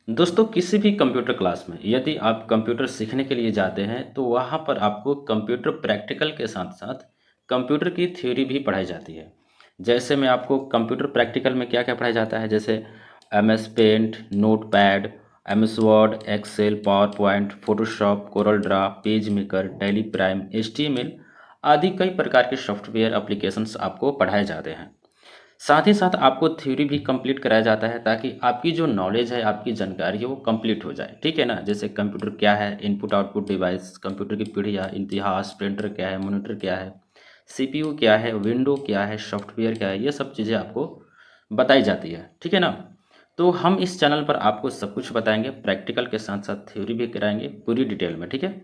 दोस्तों किसी भी कंप्यूटर क्लास में यदि आप कंप्यूटर सीखने के लिए जाते हैं तो वहाँ पर आपको कंप्यूटर प्रैक्टिकल के साथ साथ कंप्यूटर की थ्योरी भी पढ़ाई जाती है। जैसे मैं आपको कंप्यूटर प्रैक्टिकल में क्या क्या पढ़ाया जाता है, जैसे M S Paint, Notepad, M S Word, Excel, PowerPoint, Photoshop, Corel Draw, PageMaker, Tally Prime, H T M L आदि कई प्रकार के सॉफ्टवेयर एप्लीकेशंस आपको पढ़ाए जाते हैं। साथ ही साथ आपको थ्योरी भी कंप्लीट कराया जाता है ताकि आपकी जो नॉलेज है, आपकी जानकारी है वो कंप्लीट हो जाए। ठीक है ना। जैसे कंप्यूटर क्या है, इनपुट आउटपुट डिवाइस, कंप्यूटर की पीढ़ियाँ, इतिहास, प्रिंटर क्या है, मॉनिटर क्या है, सीपीयू क्या है, विंडो क्या है, सॉफ्टवेयर क्या है, ये सब चीज़ें आपको बताई जाती है। ठीक है ना। तो हम इस चैनल पर आपको सब कुछ बताएंगे, प्रैक्टिकल के साथ साथ थ्योरी भी कराएंगे पूरी डिटेल में। ठीक है।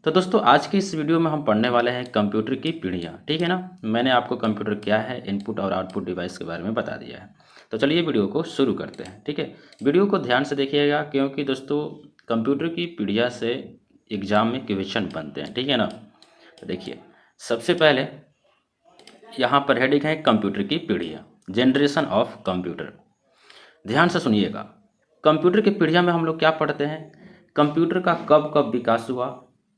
तो दोस्तों आज की इस वीडियो में हम पढ़ने वाले हैं कंप्यूटर की पीढ़ियाँ। ठीक है ना। मैंने आपको कंप्यूटर क्या है, इनपुट और आउटपुट डिवाइस के बारे में बता दिया है। तो चलिए वीडियो को शुरू करते हैं। ठीक है। वीडियो को ध्यान से देखिएगा क्योंकि दोस्तों कंप्यूटर की पीढ़ियाँ से एग्जाम में क्वेश्चन बनते हैं। ठीक है ना। तो देखिए, सबसे पहले यहाँ पर हेडिंग है कंप्यूटर की पीढ़ियाँ, जनरेशन ऑफ कंप्यूटर। ध्यान से सुनिएगा। कंप्यूटर की पीढ़ियाँ में हम लोग क्या पढ़ते हैं, कंप्यूटर का कब कब विकास हुआ,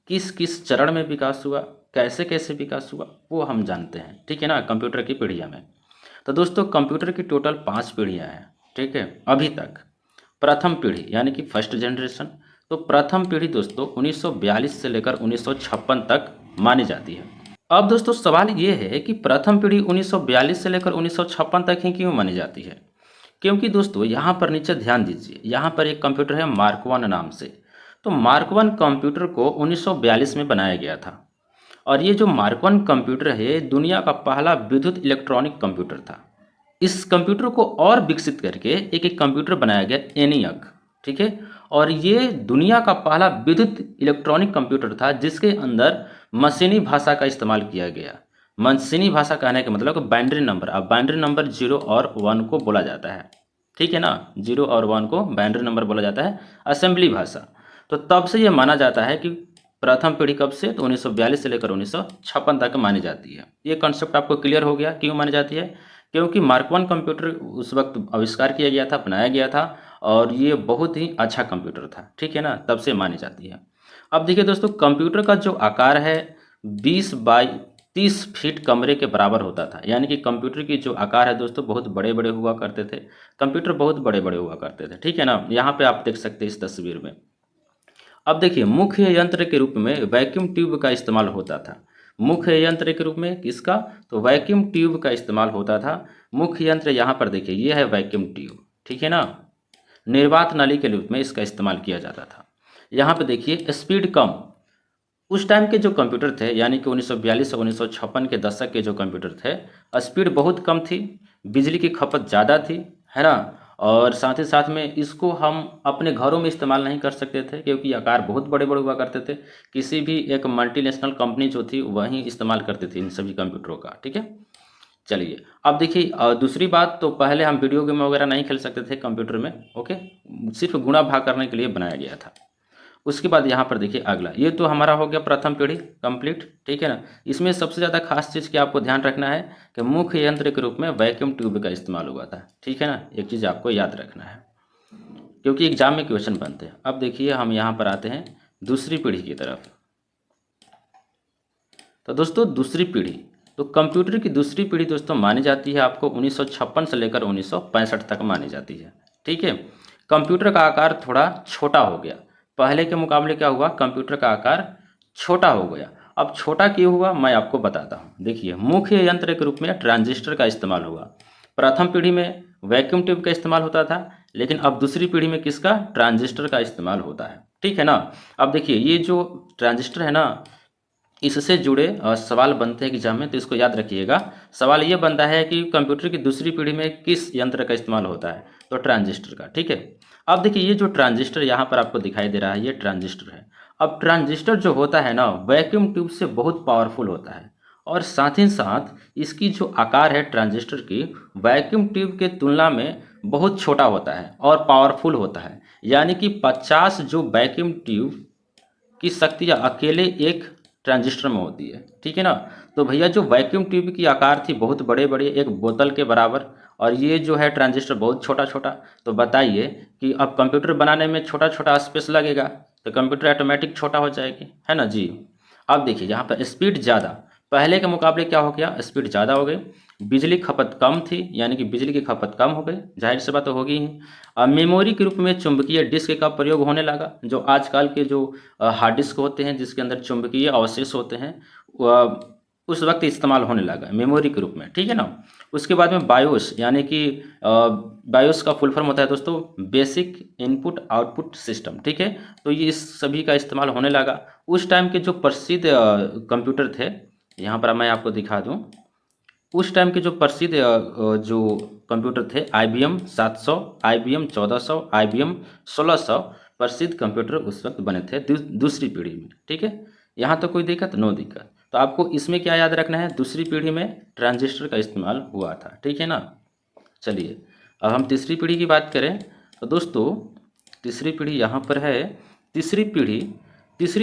किस किस चरण में विकास हुआ, कैसे कैसे विकास हुआ, वो हम जानते हैं। ठीक है ना। कंप्यूटर की पीढ़ियाँ में तो दोस्तों कंप्यूटर की टोटल 5 पीढ़ियाँ हैं। ठीक है। अभी तक प्रथम पीढ़ी यानी कि फर्स्ट जनरेशन, तो प्रथम पीढ़ी दोस्तों 1942 से लेकर 1956 तक मानी जाती है। अब दोस्तों सवाल ये है कि प्रथम पीढ़ी 1942 से लेकर 1956 तक ही क्यों मानी जाती है। क्योंकि दोस्तों यहाँ पर नीचे ध्यान दीजिए, यहाँ पर एक कंप्यूटर है मार्क वन नाम से। तो मार्क वन कंप्यूटर को 1942 में बनाया गया था। और ये जो मार्क वन कंप्यूटर है ये दुनिया का पहला विद्युत इलेक्ट्रॉनिक कंप्यूटर था। इस कंप्यूटर को और विकसित करके एक एक कंप्यूटर बनाया गया एनियक। ठीक है। और ये दुनिया का पहला विद्युत इलेक्ट्रॉनिक कंप्यूटर था जिसके अंदर मशीनी भाषा का इस्तेमाल किया गया। मशीनी भाषा कहने का मतलब बाइनरी नंबर, अब बाइनरी नंबर 0 और 1 को बोला जाता है। ठीक है ना। 0 और 1 को बाइनरी नंबर बोला जाता है, असेंबली भाषा। तो तब से ये माना जाता है कि प्रथम पीढ़ी कब से, तो 1942 से लेकर 1956 तक मानी जाती है। ये कॉन्सेप्ट आपको क्लियर हो गया क्यों मानी जाती है। क्योंकि मार्क वन कंप्यूटर उस वक्त आविष्कार किया गया था, बनाया गया था, और ये बहुत ही अच्छा कंप्यूटर था। ठीक है ना। तब से मानी जाती है। अब देखिए दोस्तों, कंप्यूटर का जो आकार है 20 बाई 30 फीट कमरे के बराबर होता था। यानी कि कंप्यूटर की जो आकार है दोस्तों बहुत बड़े बड़े हुआ करते थे। कंप्यूटर बहुत बड़े बड़े हुआ करते थे। ठीक है ना। यहाँ पे आप देख सकते हैं इस तस्वीर में। अब देखिए, मुख्य यंत्र के रूप में वैक्यूम ट्यूब का इस्तेमाल होता था। मुख्य यंत्र के रूप में किसका, तो वैक्यूम ट्यूब का इस्तेमाल होता था। मुख्य यंत्र यहाँ पर देखिए, ये है वैक्यूम ट्यूब। ठीक है ना। निर्वात नली के रूप में इसका इस्तेमाल किया जाता था। यहाँ पे देखिए स्पीड कम। उस टाइम के जो कंप्यूटर थे यानी कि 1942 और 1956 के दशक के जो कंप्यूटर थे, स्पीड बहुत कम थी, बिजली की खपत ज़्यादा थी, है ना। और साथ ही साथ में इसको हम अपने घरों में इस्तेमाल नहीं कर सकते थे क्योंकि आकार बहुत बड़े बड़े हुआ करते थे। किसी भी एक मल्टीनेशनल कंपनी जो थी वहीं इस्तेमाल करती थी इन सभी कंप्यूटरों का। ठीक है। चलिए अब देखिए, दूसरी बात, तो पहले हम वीडियो गेम वगैरह नहीं खेल सकते थे कंप्यूटर में। ओके। सिर्फ गुणा भाग करने के लिए बनाया गया था। उसके बाद यहाँ पर देखिए अगला, ये तो हमारा हो गया प्रथम पीढ़ी कंप्लीट। ठीक है ना। इसमें सबसे ज़्यादा खास चीज़ क्या आपको ध्यान रखना है कि मुख्य यंत्र के रूप में वैक्यूम ट्यूब का इस्तेमाल हुआ था। ठीक है ना। एक चीज़ आपको याद रखना है क्योंकि एग्जाम में क्वेश्चन बनते हैं। अब देखिए हम यहाँ पर आते हैं दूसरी पीढ़ी की तरफ। तो दोस्तों दूसरी पीढ़ी, तो कंप्यूटर की दूसरी पीढ़ी दोस्तों मानी जाती है आपको 1956 से लेकर 1965 तक मानी जाती है। ठीक है। कंप्यूटर का आकार थोड़ा छोटा हो गया। पहले के मुकाबले क्या हुआ, कंप्यूटर का आकार छोटा हो गया। अब छोटा क्यों हुआ मैं आपको बताता हूँ। देखिए, मुख्य यंत्र के रूप में ट्रांजिस्टर का इस्तेमाल हुआ। प्रथम पीढ़ी में वैक्यूम ट्यूब का इस्तेमाल होता था, लेकिन अब दूसरी पीढ़ी में किसका, ट्रांजिस्टर का इस्तेमाल होता है। ठीक है ना। अब देखिए ये जो ट्रांजिस्टर है ना, इससे जुड़े सवाल बनते हैं एग्जाम में, तो इसको याद रखिएगा। सवाल ये बनता है कि कंप्यूटर की दूसरी पीढ़ी में किस यंत्र का इस्तेमाल होता है, तो ट्रांजिस्टर का। ठीक है। अब देखिए ये जो ट्रांजिस्टर यहाँ पर आपको दिखाई दे रहा है ये ट्रांजिस्टर है। अब ट्रांजिस्टर जो होता है ना वैक्यूम ट्यूब से बहुत पावरफुल होता है, और साथ ही साथ इसकी जो आकार है ट्रांजिस्टर की वैक्यूम ट्यूब के तुलना में बहुत छोटा होता है और पावरफुल होता है। यानी कि 50 जो वैक्यूम ट्यूब की शक्ति अकेले एक ट्रांजिस्टर में होती है। ठीक है ना। तो भैया जो वैक्यूम ट्यूब की आकार थी बहुत बड़े बड़े, एक बोतल के बराबर, और ये जो है ट्रांजिस्टर बहुत छोटा छोटा। तो बताइए कि अब कंप्यूटर बनाने में छोटा छोटा स्पेस लगेगा तो कंप्यूटर ऑटोमेटिक छोटा हो जाएगी, है ना जी। अब देखिए यहाँ पर स्पीड ज़्यादा, पहले के मुकाबले क्या हो गया, स्पीड ज़्यादा हो गई। बिजली खपत कम थी, यानी कि बिजली की खपत कम हो गई, जाहिर सी बात तो होगी ही। अब मेमोरी के रूप में चुंबकीय डिस्क का प्रयोग होने लगा, जो आजकल के जो हार्ड डिस्क होते हैं जिसके अंदर चुंबकीय अवशेष होते हैं, उस वक्त इस्तेमाल होने लगा मेमोरी के रूप में, ठीक है ना। उसके बाद में बायोस, यानी कि बायोस का फुल फॉर्म होता है दोस्तों बेसिक इनपुट आउटपुट सिस्टम, ठीक है। तो ये इस सभी का इस्तेमाल होने लगा। उस टाइम के जो प्रसिद्ध कंप्यूटर थे, यहाँ पर मैं आपको दिखा दूँ, उस टाइम के जो प्रसिद्ध जो कंप्यूटर थे IBM 700, IBM 1400, IBM 1600 प्रसिद्ध कंप्यूटर उस वक्त बने थे दूसरी पीढ़ी में, ठीक है। यहाँ तो कोई दिक्कत, नो दिक्कत। तो आपको इसमें क्या याद रखना है, दूसरी पीढ़ी में ट्रांजिस्टर का इस्तेमाल हुआ था, ठीक है ना। चलिए अब हम तीसरी पीढ़ी की बात करें तो दोस्तों तीसरी पीढ़ी यहाँ पर है। तीसरी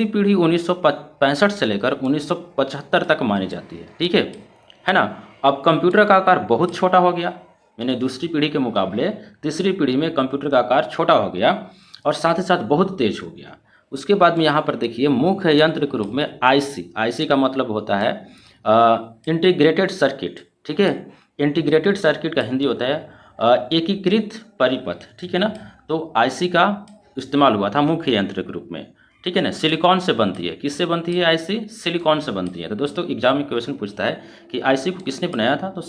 पीढ़ी 1965 से लेकर 1975 तक मानी जाती है, ठीक है ना। अब कंप्यूटर का आकार बहुत छोटा हो गया, यानी दूसरी पीढ़ी के मुकाबले तीसरी पीढ़ी में कंप्यूटर का आकार छोटा हो गया और साथ ही साथ बहुत तेज हो गया। उसके बाद में यहाँ पर देखिए मुख्य यंत्र के रूप में आईसी का मतलब होता है इंटीग्रेटेड सर्किट, ठीक है। इंटीग्रेटेड सर्किट का हिंदी होता है एकीकृत परिपथ, ठीक है ना। तो आईसी का इस्तेमाल हुआ था मुख्य यंत्र के रूप में, ठीक है ना। सिलिकॉन से बनती है, किससे बनती है आईसी, सिलिकॉन से बनती है। तो दोस्तों एग्जाम में क्वेश्चन पूछता है कि आईसी को किसने बनाया था, तो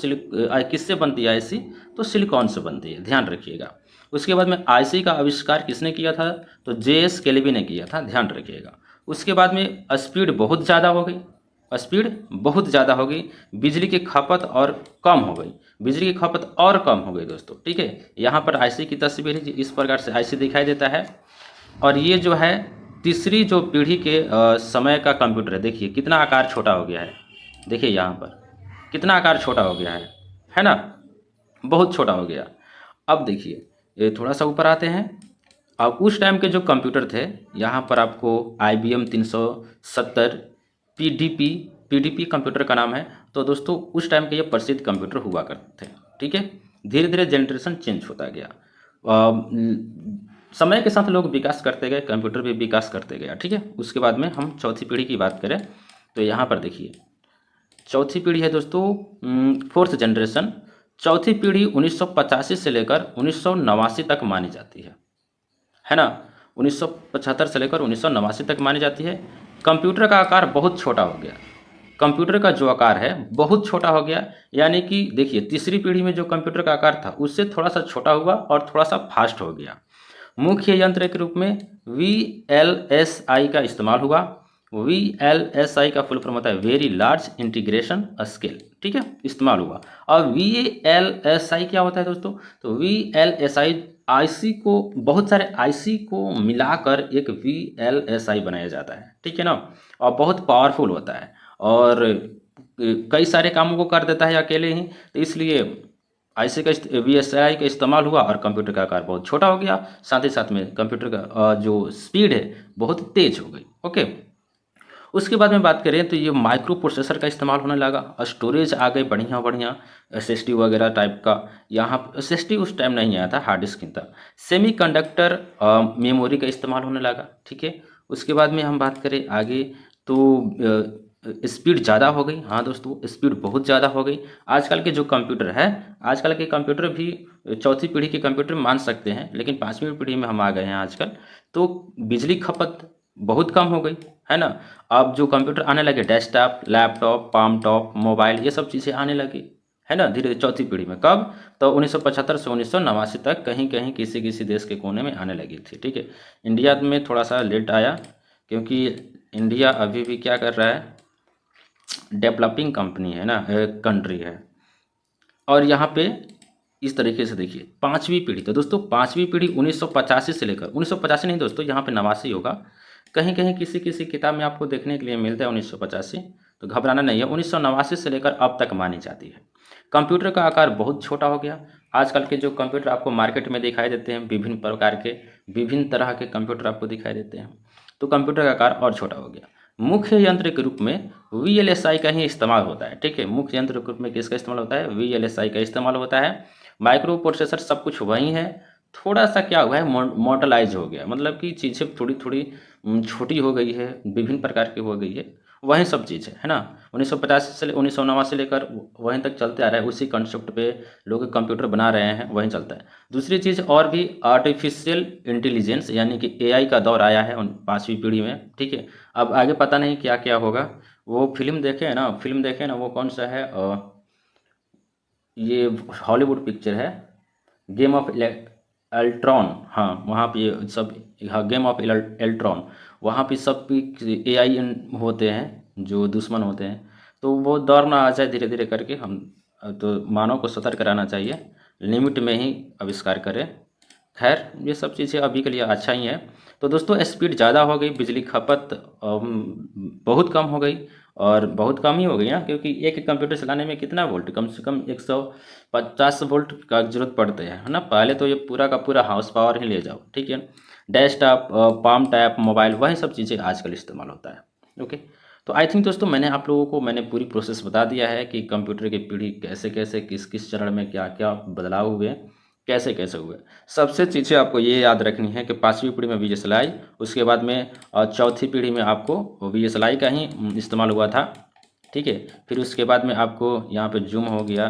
किससे बनती है आईसी, तो सिलिकॉन से बनती है, ध्यान रखिएगा। उसके बाद में आईसी का आविष्कार किसने किया था, तो JS केल्विन ने किया था, ध्यान रखिएगा। उसके बाद में स्पीड बहुत ज़्यादा हो गई, बिजली की खपत और कम हो गई, दोस्तों, ठीक है। यहाँ पर आईसी की तस्वीर है, इस प्रकार से आईसी दिखाई देता है। और ये जो है तीसरी जो पीढ़ी के समय का कंप्यूटर है, देखिए कितना आकार छोटा हो गया है, देखिए यहाँ पर कितना आकार छोटा हो गया है ना, बहुत छोटा हो गया। अब देखिए ये थोड़ा सा ऊपर आते हैं। अब उस टाइम के जो कंप्यूटर थे, यहाँ पर आपको IBM 370 PDP कंप्यूटर का नाम है। तो दोस्तों उस टाइम के ये प्रसिद्ध कंप्यूटर हुआ करते थे, ठीक है। धीरे धीरे जनरेशन चेंज होता गया, समय के साथ लोग विकास करते गए, कंप्यूटर भी विकास करते गया, ठीक है। उसके बाद में हम चौथी पीढ़ी की बात करें तो यहाँ पर देखिए चौथी पीढ़ी है दोस्तों फोर्थ जनरेशन। चौथी पीढ़ी 1985 से लेकर 1989 तक मानी जाती है ना। 1975 से लेकर 1989 तक मानी जाती है। कंप्यूटर का आकार बहुत छोटा हो गया, कंप्यूटर का जो आकार है बहुत छोटा हो गया, यानी कि देखिए तीसरी पीढ़ी में जो कंप्यूटर का आकार था उससे थोड़ा सा छोटा हुआ और थोड़ा सा फास्ट हो गया। मुख्य यंत्र के रूप में VLSI का इस्तेमाल हुआ। VLSI का फुल फॉर्म होता है वेरी लार्ज इंटीग्रेशन स्केल, ठीक है, इस्तेमाल हुआ। और VLSI क्या होता है दोस्तों, तो VLSI आईसी को, बहुत सारे आईसी को मिलाकर एक VLSI बनाया जाता है, ठीक है ना। और बहुत पावरफुल होता है और कई सारे कामों को कर देता है अकेले ही, तो इसलिए आईसी का VLSI का इस्तेमाल हुआ और कंप्यूटर का आकार बहुत छोटा हो गया, साथ ही साथ में कंप्यूटर का जो स्पीड है बहुत तेज हो गई, ओके। उसके बाद में बात करें तो ये माइक्रो प्रोसेसर का इस्तेमाल होने लगा और स्टोरेज आ गई बढ़िया बढ़िया SSD वगैरह टाइप का। यहाँ SSD उस टाइम नहीं आया था, हार्ड डिस्क था। सेमी कंडक्टर मेमोरी का इस्तेमाल होने लगा, ठीक है। उसके बाद में हम बात करें आगे तो स्पीड ज़्यादा हो गई, हाँ दोस्तों स्पीड बहुत ज़्यादा हो गई। आजकल के जो कंप्यूटर है, आजकल के कंप्यूटर भी चौथी पीढ़ी के कंप्यूटर मान सकते हैं, लेकिन पाँचवीं पीढ़ी में हम आ गए हैं आजकल। तो बिजली खपत बहुत कम हो गई, है ना। अब जो कंप्यूटर आने लगे desktop, laptop, palm top, mobile, ये सब चीज़ें आने लगी, है ना, धीरे धीरे चौथी पीढ़ी में। कब, तो 1975 से 1989 तक कहीं कहीं किसी किसी देश के कोने में आने लगी थी, ठीक है। इंडिया में थोड़ा सा लेट आया, क्योंकि इंडिया अभी भी क्या कर रहा है, डेवलपिंग कंपनी है ना, कंट्री है। और यहाँ पे इस तरीके से देखिए पाँचवीं पीढ़ी, तो दोस्तों पाँचवीं पीढ़ी 1985 से लेकर 1985 नहीं दोस्तों, यहाँ पे 89 होगा, कहीं कहीं किसी किसी किताब में आपको देखने के लिए मिलता है 1985, तो घबराना नहीं है। 1989 से लेकर अब तक मानी जाती है। कंप्यूटर का आकार बहुत छोटा हो गया। आजकल के जो कंप्यूटर आपको मार्केट में दिखाई देते हैं, विभिन्न प्रकार के, विभिन्न तरह के कंप्यूटर आपको दिखाई देते हैं, तो कंप्यूटर का आकार और छोटा हो गया। मुख्य यंत्र के रूप में VLSI का ही इस्तेमाल होता है, ठीक है। मुख्य यंत्र के रूप में किसका इस्तेमाल होता है, VLSI का इस्तेमाल होता है। माइक्रो प्रोसेसर सब कुछ वही है, थोड़ा सा क्या हुआ है मॉडलाइज हो गया, मतलब कि चीज़ें थोड़ी थोड़ी छोटी हो गई है, विभिन्न प्रकार की हो गई है, वही सब चीज़ है ना। 1950 से 1989 से लेकर वहीं तक चलते आ रहा है, उसी कंसेप्ट पे लोग कंप्यूटर बना रहे हैं, वहीं चलता है। दूसरी चीज़ और भी आर्टिफिशियल इंटेलिजेंस यानी कि एआई का दौर आया है 5वीं पीढ़ी में, ठीक है। अब आगे पता नहीं क्या क्या होगा। वो फिल्म देखे है ना, फिल्म देखे ना, वो कौन सा है ये हॉलीवुड पिक्चर है, गेम ऑफ एल्ट्रॉन। हाँ वहाँ पे ये सब, हाँ गेम ऑफ एल्ट्रॉन, वहाँ पे सब एआई होते हैं जो दुश्मन होते हैं। तो वो दौर ना आ जाए धीरे धीरे करके, हम तो मानव को सतर्क रहना चाहिए, लिमिट में ही आविष्कार करें। खैर ये सब चीज़ें अभी के लिए अच्छा ही है। तो दोस्तों स्पीड ज़्यादा हो गई, बिजली खपत बहुत कम हो गई, और बहुत कम ही हो गई ना, क्योंकि एक कंप्यूटर चलाने में कितना वोल्ट, कम से कम 150 वोल्ट का जरूरत पड़ता है ना। पहले तो ये पूरा का पूरा हाउस पावर ही ले जाओ, ठीक है। डेस्कटॉप, पाम टैप, मोबाइल, वही सब चीज़ें आजकल इस्तेमाल होता है। ओके, तो आई थिंक दोस्तों मैंने आप लोगों को पूरी प्रोसेस बता दिया है कि कंप्यूटर की पीढ़ी कैसे कैसे किस किस चरण में क्या क्या बदलाव हुए, कैसे कैसे हुए। सबसे चीज़ें आपको ये याद रखनी है कि 5वीं पीढ़ी में VLSI, उसके बाद में चौथी पीढ़ी में आपको VLSI का ही इस्तेमाल हुआ था, ठीक है। फिर उसके बाद में आपको यहाँ पे जूम हो गया।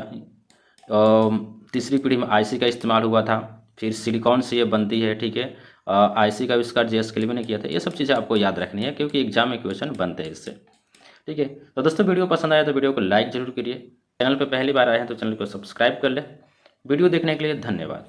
तीसरी पीढ़ी में आईसी का इस्तेमाल हुआ था, फिर सिलिकॉन से ये बनती है, ठीक है। आईसी का आविष्कार JS केल्विन ने किया था। ये सब चीज़ें आपको याद रखनी है क्योंकि एग्जाम में क्वेश्चन बनते हैं इससे, ठीक है। तो दोस्तों वीडियो पसंद आया तो वीडियो को लाइक जरूर करिए, चैनल पर पहली बार आए हैं तो चैनल को सब्सक्राइब कर ले। वीडियो देखने के लिए धन्यवाद।